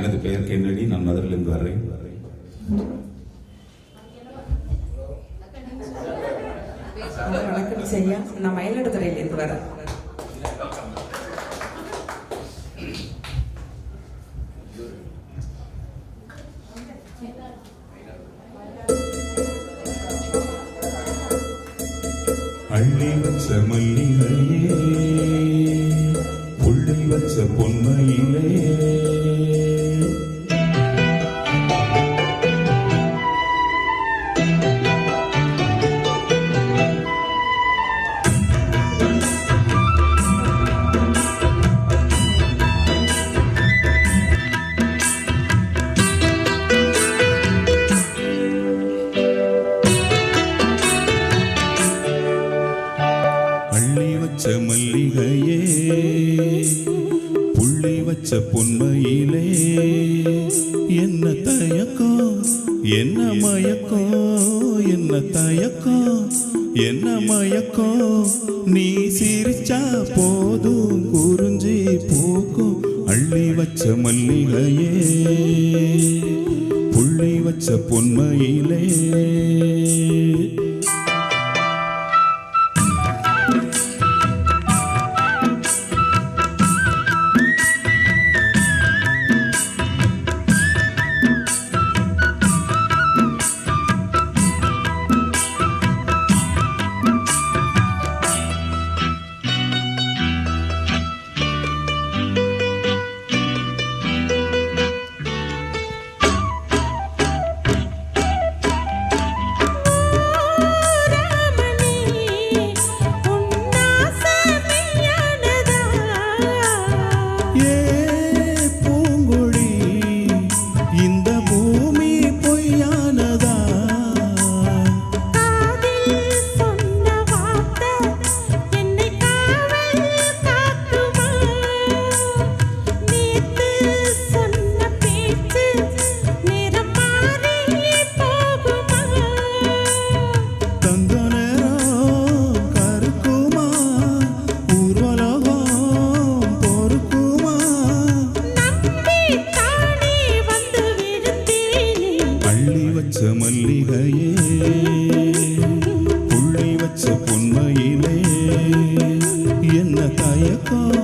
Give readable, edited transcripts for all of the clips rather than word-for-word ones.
எனது பெயர் கென்னடி. நான் மதுரையிலிருந்து வர்றேன். வணக்கம் செய்யா. நான் மயிலாடுதுறையிலிருந்து வரேன். அள்ளி வச்ச மல்லிகையே, புள்ளி வச்ச பொன்மையிலே, மல்லிகையே புள்ளி வச்ச பொன்மையிலே, என்ன தயக்கம் என்ன மயக்கம், என்ன தயக்கம் என்ன மயக்கம், நீ சிரிச்சா போதும் குறிஞ்சி பூக்கும். அள்ளி வச்ச மல்லிகையே புள்ளி வச்ச பொன்மையிலே, மல்லிகையே புள்ளி வச்ச பொன்மையிலே, என்ன தயக்கம்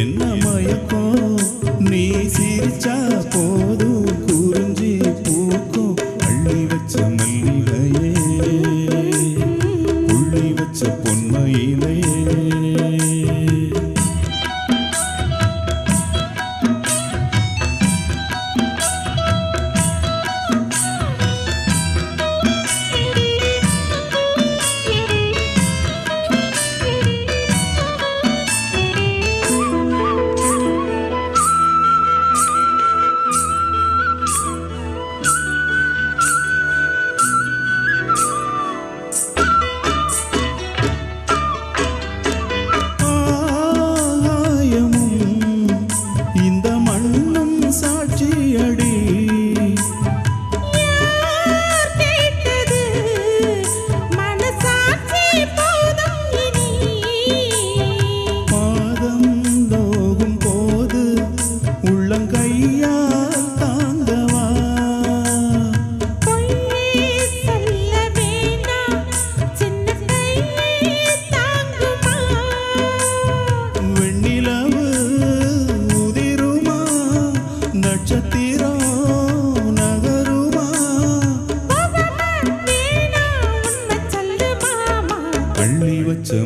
என்ன மயக்கம், நீ சிரிச்சா போதும் குறிஞ்சி பூக்கும். அள்ளி வச்ச மல்லிகையே புள்ளி வச்ச பொன்மையிலே,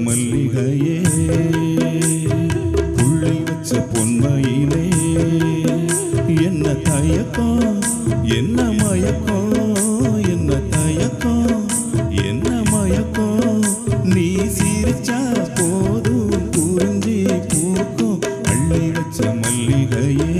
மல்லிகையே புள்ளி வச்ச பொன்மையிலே, என்ன தயக்கம் என்ன மயக்கம், என்ன தயக்கம் என்ன மயக்கம், நீ சிரிச்சா போதும் குறிஞ்சி பூக்கும். அள்ளி வச்ச மல்லிகையே